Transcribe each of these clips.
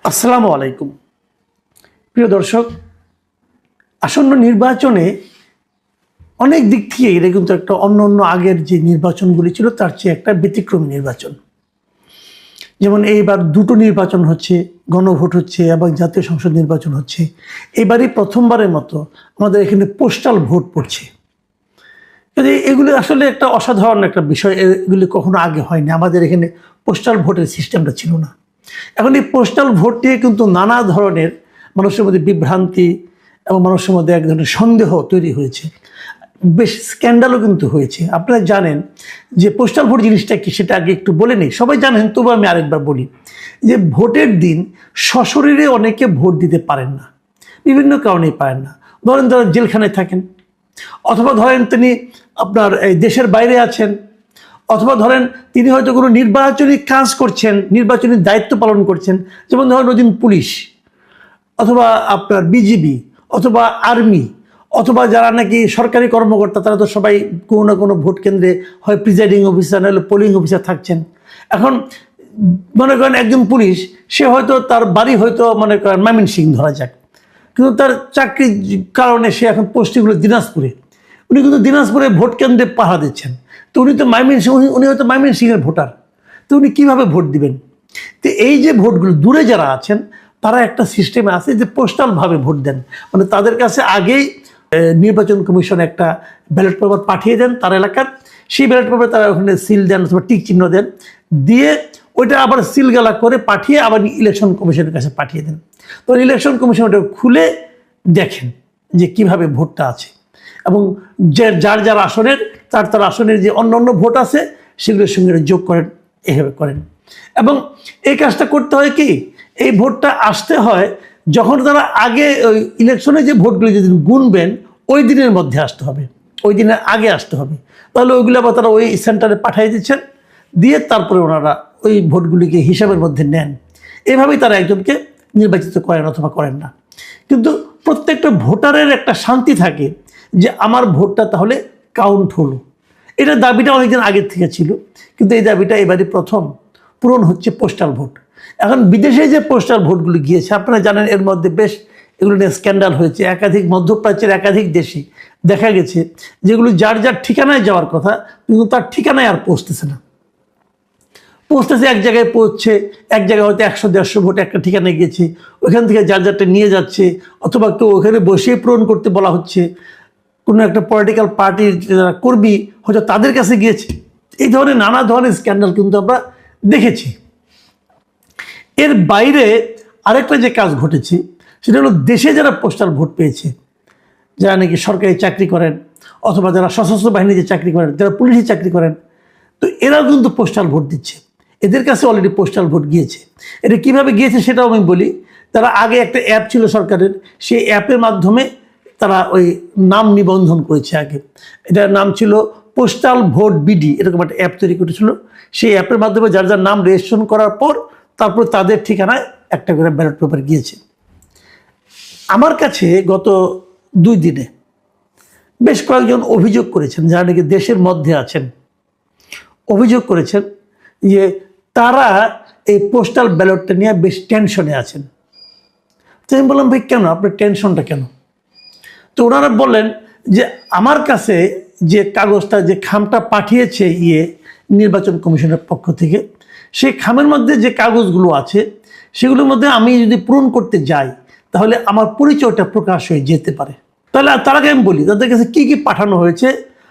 আসসালামু আলাইকুম প্রিয় দর্শক, আসন্ন নির্বাচনে অনেক দিক থেকে এটা কিন্তু একটা অন্য আগের যে নির্বাচনগুলি ছিল তার চেয়ে একটা ব্যতিক্রমী নির্বাচন। যেমন এইবার দুটো নির্বাচন হচ্ছে, গণভোট হচ্ছে এবং জাতীয় সংসদ নির্বাচন হচ্ছে। এবারই প্রথমবারের মতো আমাদের এখানে পোস্টাল ভোট পড়ছে। এগুলি আসলে একটা অসাধারণ একটা বিষয়, এগুলি কখনো আগে হয়নি। আমাদের এখানে পোস্টাল ভোটের সিস্টেমটা ছিল না। এখন এই পোস্টাল ভোট নিয়ে কিন্তু নানা ধরনের মানুষের মধ্যে বিভ্রান্তি এবং মানুষের মধ্যে এক ধরনের সন্দেহ তৈরি হয়েছে, বেশ স্ক্যান্ডালও কিন্তু হয়েছে। আপনারা জানেন যে পোস্টাল ভোট জিনিসটা কি, সেটা আগে একটু বলে নিই। সবাই জানেন, তবু আমি আরেকবার বলি যে ভোটের দিন সশরীরে অনেকে ভোট দিতে পারেন না, বিভিন্ন কারণেই পারেন না। ধরেন যারা জেলখানায় থাকেন, অথবা ধরেন তিনি আপনার এই দেশের বাইরে আছেন, অথবা ধরেন তিনি হয়তো কোনো নির্বাচনী কাজ করছেন, নির্বাচনী দায়িত্ব পালন করছেন। যেমন ধরেন ওদিন পুলিশ, অথবা আপনার বিজিবি, অথবা আর্মি, অথবা যারা নাকি সরকারি কর্মকর্তা, তারা তো সবাই কোনো না কোনো ভোট কেন্দ্রে হয় প্রিজাইডিং অফিসার নাহলে পোলিং অফিসার থাকছেন। এখন মনে করেন একজন পুলিশ, সে হয়তো তার বাড়ি হয়তো মনে করেন ময়মনসিংহ ধরা যাক, কিন্তু তার চাকরির কারণে সে এখন পোস্টিং হলো দিনাজপুরে। উনি কিন্তু দিনাজপুরে ভোট কেন্দ্রে পাহারা দিচ্ছেন। তো উনি তো ময়মনসিংহ, উনি হয়তো ময়মনসিংহের ভোটার, তো উনি কীভাবে ভোট দিবেন? তো এই যে ভোটগুলো দূরে যারা আছেন, তারা একটা সিস্টেমে আছে যে পোস্টালভাবে ভোট দেন। মানে তাদের কাছে আগেই নির্বাচন কমিশন একটা ব্যালট পেপার পাঠিয়ে দেন তার এলাকার, সেই ব্যালট পেপারে তারা ওখানে সিল দেন অথবা টিক চিহ্ন দেন, দিয়ে ওইটা আবার সিলগালা করে পাঠিয়ে আবার ইলেকশন কমিশনের কাছে পাঠিয়ে দেন। তো ইলেকশন কমিশন ওটা খুলে দেখেন যে কিভাবে ভোটটা আছে, এবং যার যার আসনের তার আসনের যে অন্য ভোট আছে সেগুলোর সঙ্গে যোগ করেন, এভাবে করেন। এবং এই কাজটা করতে হয় কি, এই ভোটটা আসতে হয় যখন তারা আগে ওই ইলেকশনে যে ভোটগুলো যেদিন গুনবেন ওই দিনের মধ্যে আসতে হবে, ওই দিনের আগে আসতে হবে। তাহলে ওইগুলো আবার তারা ওই সেন্টারে পাঠিয়ে দিচ্ছেন, দিয়ে তারপরে ওনারা ওই ভোটগুলিকে হিসাবের মধ্যে নেন। এভাবেই তারা একজনকে নির্বাচিত করেন অথবা করেন না। কিন্তু প্রত্যেকটা ভোটারের একটা শান্তি থাকে যে আমার ভোটটা তাহলে কাউন্ট হলো। এটা দাবিটা অনেকদিন আগের থেকে ছিল, কিন্তু এই দাবিটা এবারে প্রথম পূরণ হচ্ছে পোস্টাল ভোট। এখন বিদেশে যে পোস্টাল ভোটগুলো গিয়েছে, আপনারা জানেন এর মধ্যে বেশ এগুলো নিয়ে স্ক্যান্ডাল হয়েছে। একাধিক মধ্যপ্রাচ্যের একাধিক দেশে দেখা গেছে যেগুলো যার যার ঠিকানায় যাওয়ার কথা, কিন্তু তার ঠিকানায় আর পৌঁছতেছে না। পৌঁছতেছে এক জায়গায়, পৌঁছছে এক জায়গায় হয়তো 100-150 ভোট একটা ঠিকানায় গিয়েছে, ওইখান থেকে যার যারটা নিয়ে যাচ্ছে, অথবা কেউ ওখানে বসে পূরণ করতে বলা হচ্ছে। কোনো একটা পলিটিক্যাল পার্টির যারা কর্মী হয়তো তাদের কাছে গিয়েছে। এই ধরনের নানা ধরনের স্ক্যান্ডাল কিন্তু আমরা দেখেছি। এর বাইরে আরেকটা যে কাজ ঘটেছে সেটা হলো দেশে যারা পোস্টাল ভোট পেয়েছে, যারা নাকি সরকারি চাকরি করেন, অথবা যারা সশস্ত্র বাহিনীতে চাকরি করেন, যারা পুলিশে চাকরি করেন, তো এরাও কিন্তু পোস্টাল ভোট দিচ্ছে। এদের কাছে অলরেডি পোস্টাল ভোট গিয়েছে। এটা কীভাবে গিয়েছে সেটাও আমি বলি। তারা আগে একটা অ্যাপ ছিল সরকারের, সেই অ্যাপের মাধ্যমে তারা ওই নাম নিবন্ধন করেছে। আগে এটার নাম ছিল পোস্টাল ভোট বিডি, এরকম একটা অ্যাপ তৈরি করেছিল। সেই অ্যাপের মাধ্যমে যার যার নাম রেজিস্ট্রেশন করার পর তারপর তাদের ঠিকানায় একটা করে ব্যালট পেপার গিয়েছে। আমার কাছে গত 2 দিনে বেশ কয়েকজন অভিযোগ করেছেন, যারা নাকি দেশের মধ্যে আছেন, অভিযোগ করেছেন যে তারা এই পোস্টাল ব্যালটটা নিয়ে বেশ টেনশনে আছেন। তো আমি বললাম, ভাই কেন, আপনার টেনশনটা কেন? তো ওনারা বললেন যে আমার কাছে যে কাগজটা, যে খামটা পাঠিয়েছে নির্বাচন কমিশনের পক্ষ থেকে, সেই খামের মধ্যে যে কাগজগুলো আছে সেগুলোর মধ্যে আমি যদি পূরণ করতে যাই তাহলে আমার পরিচয়টা প্রকাশ হয়ে যেতে পারে। তাহলে তারাকে আমি বলি তাদের কাছে কী কী পাঠানো হয়েছে।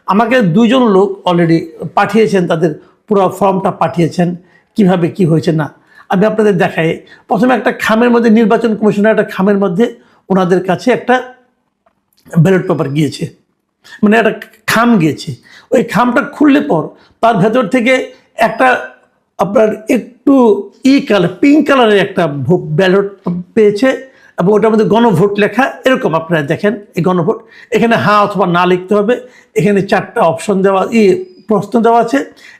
আমাকে 2 জন লোক অলরেডি পাঠিয়েছেন, তাদের পুরো ফর্মটা পাঠিয়েছেন, কিভাবে কি হয়েছে না আমি আপনাদের দেখাই। প্রথমে একটা খামের মধ্যে, নির্বাচন কমিশনের একটা খামের মধ্যে ওনাদের কাছে একটা ব্যালট পেপার গিয়েছে, মানে একটা খাম গিয়েছে। ওই খামটা খুললে পর তার ভেতর থেকে একটা আপনার একটু কালার, পিঙ্ক কালারের একটা ব্যালট পেয়েছে, এবং ওটার মধ্যে গণভোট লেখা। এরকম আপনারা দেখেন এই গণভোট, এখানে হ্যাঁ অথবা না লিখতে হবে। এখানে 4টা অপশন দেওয়া, প্রশ্ন দেওয়া আছে।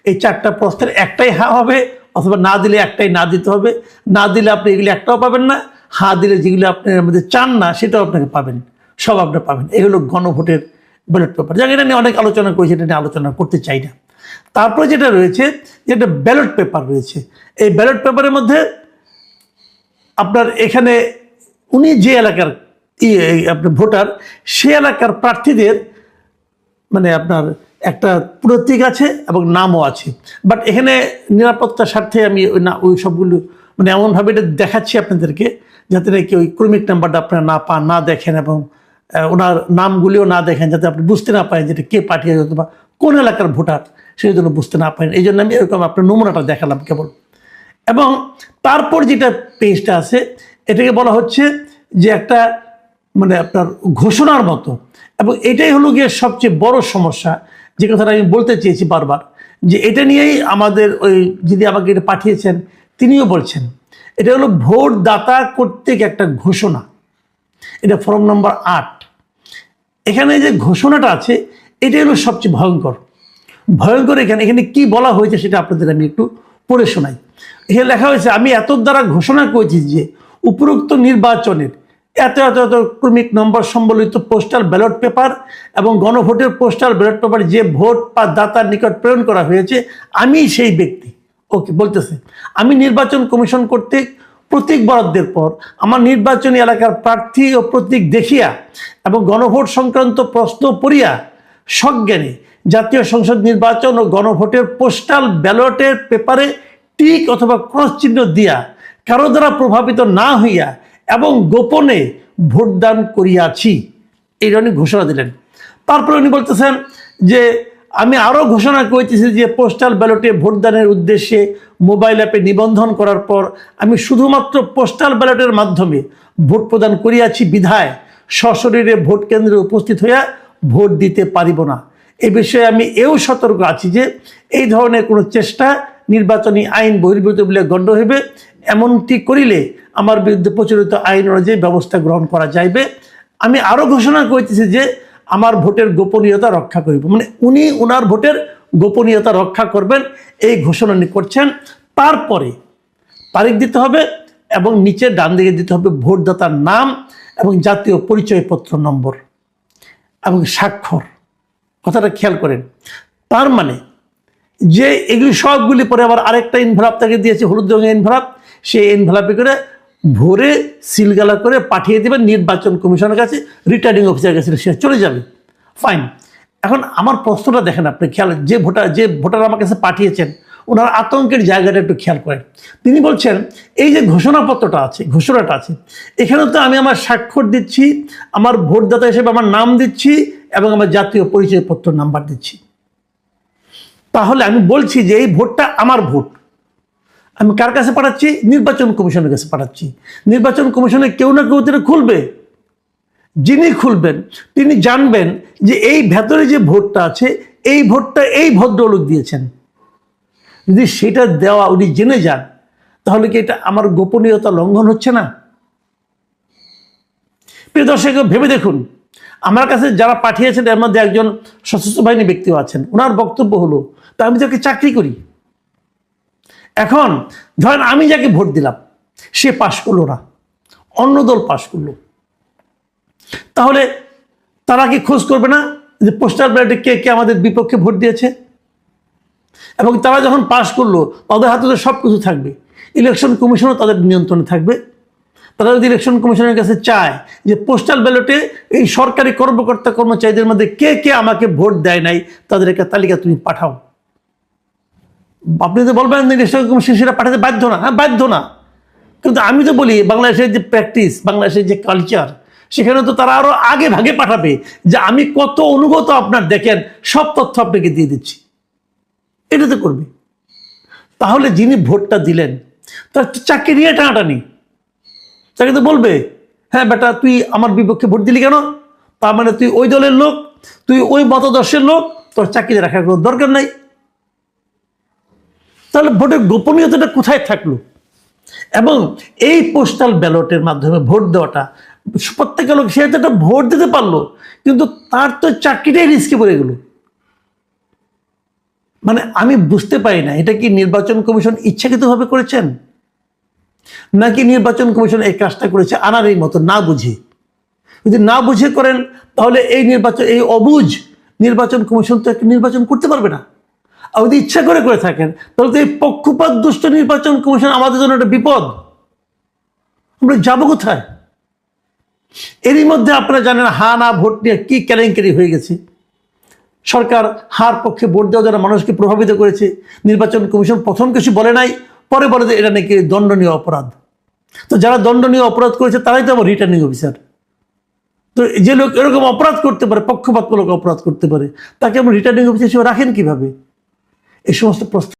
এই 4টা প্রশ্নের একটাই হ্যাঁ হবে, অথবা না দিলে একটাই না দিতে হবে। না দিলে আপনি এগুলি একটাও পাবেন না, হ্যাঁ দিলে যেগুলো আপনার মধ্যে চান না সেটাও আপনাকে পাবেন, সব আপনি পাবেন। এগুলো গণভোটের ব্যালট পেপার। যাকে এটা নিয়ে অনেক আলোচনা করেছে, এটা নিয়ে আলোচনা করতে চাই না। তারপরে যেটা রয়েছে, যেটা ব্যালট পেপার রয়েছে, এই ব্যালট পেপারের মধ্যে আপনার এখানে উনি যে এলাকার আপনার ভোটার, সে এলাকার প্রার্থীদের মানে আপনার একটা প্রতীক আছে এবং নামও আছে। বাট এখানে নিরাপত্তার স্বার্থে আমি ওই সবগুলো মানে এমনভাবে এটা দেখাচ্ছি আপনাদেরকে, যাতে নাকি ওই ক্রমিক নাম্বারটা আপনারা না পান, না দেখেন, এবং ওনার নামগুলিও না দেখেন, যাতে আপনি বুঝতে না পারেন যেটা কে পাঠিয়েছে অথবা কোন এলাকার ভোটার, সেই জন্য বুঝতে না পারেন। এই জন্য আমি এরকম আপনার নমুনাটা দেখালাম কেবল। এবং তারপর যেটা পেজটা আছে, এটাকে বলা হচ্ছে যে একটা মানে আপনার ঘোষণার মতো। এবং এটাই হলো গিয়ে সবচেয়ে বড় সমস্যা, যে কথাটা আমি বলতে চেয়েছি বারবার, যে এটা নিয়েই আমাদের ওই যিনি আমাকে এটা পাঠিয়েছেন তিনিও বলছেন, এটা হলো ভোটদাতা কর্তৃক একটা ঘোষণা। এটা ফর্ম নম্বর 8। এখানে যে ঘোষণাটা আছে এটাই হলো সবচেয়ে ভয়ঙ্কর। এখানে কি বলা হয়েছে সেটা আপনাদের আমি একটু পড়ে শোনাই। এখানে লেখা হয়েছে, আমি এত দ্বারা ঘোষণা করেছি যে উপরোক্ত নির্বাচনের এত এত এত ক্রমিক নম্বর সম্বলিত পোস্টাল ব্যালট পেপার এবং গণভোটের পোস্টাল ব্যালট পেপার যে ভোট বা দাতার নিকট প্রেরণ করা হয়েছে, আমি সেই ব্যক্তি। ওকে, বলতেছে আমি নির্বাচন কমিশন কর্তৃক প্রতীক বরাদ্দের পর আমার নির্বাচনী এলাকার প্রার্থী ও প্রতীক দেখিয়া এবং গণভোট সংক্রান্ত প্রশ্ন পড়িয়া সজ্ঞানে জাতীয় সংসদ নির্বাচন ও গণভোটের পোস্টাল ব্যালটের পেপারে টিক অথবা ক্রস চিহ্ন দিয়া কারো দ্বারা প্রভাবিত না হইয়া এবং গোপনে ভোটদান করিয়াছি, এই উনি ঘোষণা দিলেন। তারপরে উনি বলতেছেন যে আমি আরও ঘোষণা করেছি যে পোস্টাল ব্যালটে ভোটদানের উদ্দেশ্যে মোবাইল অ্যাপে নিবন্ধন করার পর আমি শুধুমাত্র পোস্টাল ব্যালটের মাধ্যমে ভোট প্রদান করিয়াছি বিধায় সশরীরে ভোট কেন্দ্রে উপস্থিত হইয়া ভোট দিতে পারিব না। এই বিষয়ে আমি এও সতর্ক আছি যে এই ধরনের কোনো চেষ্টা নির্বাচনী আইন বহির্ভূত বলে গণ্য হইবে। এমনটি করিলে আমার বিরুদ্ধে প্রচলিত আইন অনুযায়ী ব্যবস্থা গ্রহণ করা যাইবে। আমি আরও ঘোষণা করতেছি যে আমার ভোটের গোপনীয়তা রক্ষা করিব, মানে উনি ওনার ভোটের গোপনীয়তা রক্ষা করবেন, এই ঘোষণা উনি করছেন। তারপরে তারিখ দিতে হবে এবং নিচে ডান দিকে দিতে হবে ভোটদাতার নাম এবং জাতীয় পরিচয়পত্র নম্বর এবং স্বাক্ষর। কথাটা খেয়াল করেন। তার মানে যে এগুলি সবগুলি পরে আবার আরেকটা এনভেলপ তাকে দিয়েছে, হলুদ রঙের এনভেলপ, সেই এনভেলপে করে ভরে সিলগালা করে পাঠিয়ে দেবেন নির্বাচন কমিশনের কাছে, রিটার্নিং অফিসারের কাছে সে চলে যাবে। ফাইন। এখন আমার প্রশ্নটা দেখেন আপনি, খেয়াল, যে ভোটার আমার কাছে পাঠিয়েছেন ওনার আতঙ্কের জায়গাটা একটু খেয়াল করেন। তিনি বলছেন এই যে ঘোষণাটা আছে, এখানে তো আমি আমার স্বাক্ষর দিচ্ছি, আমার ভোটদাতা হিসেবে আমার নাম দিচ্ছি এবং আমার জাতীয় পরিচয়পত্র নাম্বার দিচ্ছি। তাহলে আমি বলছি যে এই ভোটটা আমার ভোট। আমি কার কাছে পাঠাচ্ছি? নির্বাচন কমিশনের কাছে পাঠাচ্ছি। নির্বাচন কমিশনে কেউ না কেউ তিনি খুলবে। যিনি খুলবেন তিনি জানবেন যে এই ভেতরে যে ভোটটা আছে এই ভোটটা এই ভদ্রলোক দিয়েছেন। যদি সেটা দেওয়া উনি জেনে যান, তাহলে কি এটা আমার গোপনীয়তা লঙ্ঘন হচ্ছে না? প্রিয় দর্শক, ভেবে দেখুন, আমার কাছে যারা পাঠিয়েছেন এর মধ্যে একজন সশস্ত্র বাহিনী ব্যক্তিও আছেন। ওনার বক্তব্য হলো, তা আমি যাকে চাকরি করি, এখন ধরেন আমি যাকে ভোট দিলাম সে পাশ করলো না, অন্য দল পাশ করলো, তাহলে তারা কি খোঁজ করবে না যে পোস্টাল ব্যালটে কে কে আমাদের বিপক্ষে ভোট দিয়েছে? এবং তারা যখন পাশ করলো তাদের হাতে তো সব কিছু থাকবে, ইলেকশন কমিশনও তাদের নিয়ন্ত্রণে থাকবে। তারা যদি ইলেকশন কমিশনের কাছে চায় যে পোস্টাল ব্যালটে এই সরকারি কর্মকর্তা কর্মচারীদের মধ্যে কে কে আমাকে ভোট দেয় নাই তাদের একটা তালিকা তুমি পাঠাও, আপনি তো বলবেন ইলেকশন কমিশন সেটা পাঠাতে বাধ্য না। হ্যাঁ, বাধ্য না, কিন্তু আমি তো বলি বাংলাদেশের যে প্র্যাকটিস, বাংলাদেশের যে কালচার, সেখানে তো তারা আরো আগে ভাগে পাঠাবে যে আমি কত অনুগত আপনার, দেখেন সব তথ্য আপনাকে দিয়ে দিচ্ছি, এটা তো করবে। তাহলে যিনি ভোটটা দিলেন তার চাকরি নিয়ে টানাটানি, তাকে তো বলবে হ্যাঁ বেটা তুই আমার বিপক্ষে ভোট দিলি কেন, তার মানে তুই ওই দলের লোক, তুই ওই মতাদর্শের লোক, তোর চাকরি রাখার কোনো দরকার নাই। তাহলে ভোটের গোপনীয়তাটা কোথায় থাকলো? এবং এই পোস্টাল ব্যালটের মাধ্যমে ভোট দেওয়াটা, প্রত্যেক লোক সে একটা ভোট দিতে পারলো, কিন্তু তার তো চাকরিটাই রিস্কে পড়ে গেল। মানে আমি বুঝতে পারি না, এটা কি নির্বাচন কমিশন ইচ্ছাকৃতভাবে করেছেন, নাকি নির্বাচন কমিশন এই কাজটা করেছে আনারই মতো না বুঝে? যদি না বুঝে করেন তাহলে এই অবুঝ নির্বাচন কমিশন তো একটা নির্বাচন করতে পারবে না। আর যদি ইচ্ছা করে থাকেন তাহলে তো এই পক্ষপাত দুষ্ট নির্বাচন কমিশন আমাদের জন্য একটা বিপদ। আমরা যাবো কোথায়? এরই মধ্যে আপনারা জানেন হা না ভোট নিয়ে কি কেলেঙ্কারি হয়ে গেছে। সরকার হার পক্ষে ভোট দেওয়া যারা মানুষকে প্রভাবিত করেছে, নির্বাচন কমিশন প্রথম কিছু বলে নাই, পরে বলে যে এটা নাকি দণ্ডনীয় অপরাধ। তো যারা দণ্ডনীয় অপরাধ করেছে তারাই তো আবার রিটার্নিং অফিসার। তো যে লোক এরকম অপরাধ করতে পারে, পক্ষপাতমূলক অপরাধ করতে পারে, তাকে আমরা রিটার্নিং অফিসার হিসেবে রাখেন কিভাবে? এই সমস্ত প্রশ্ন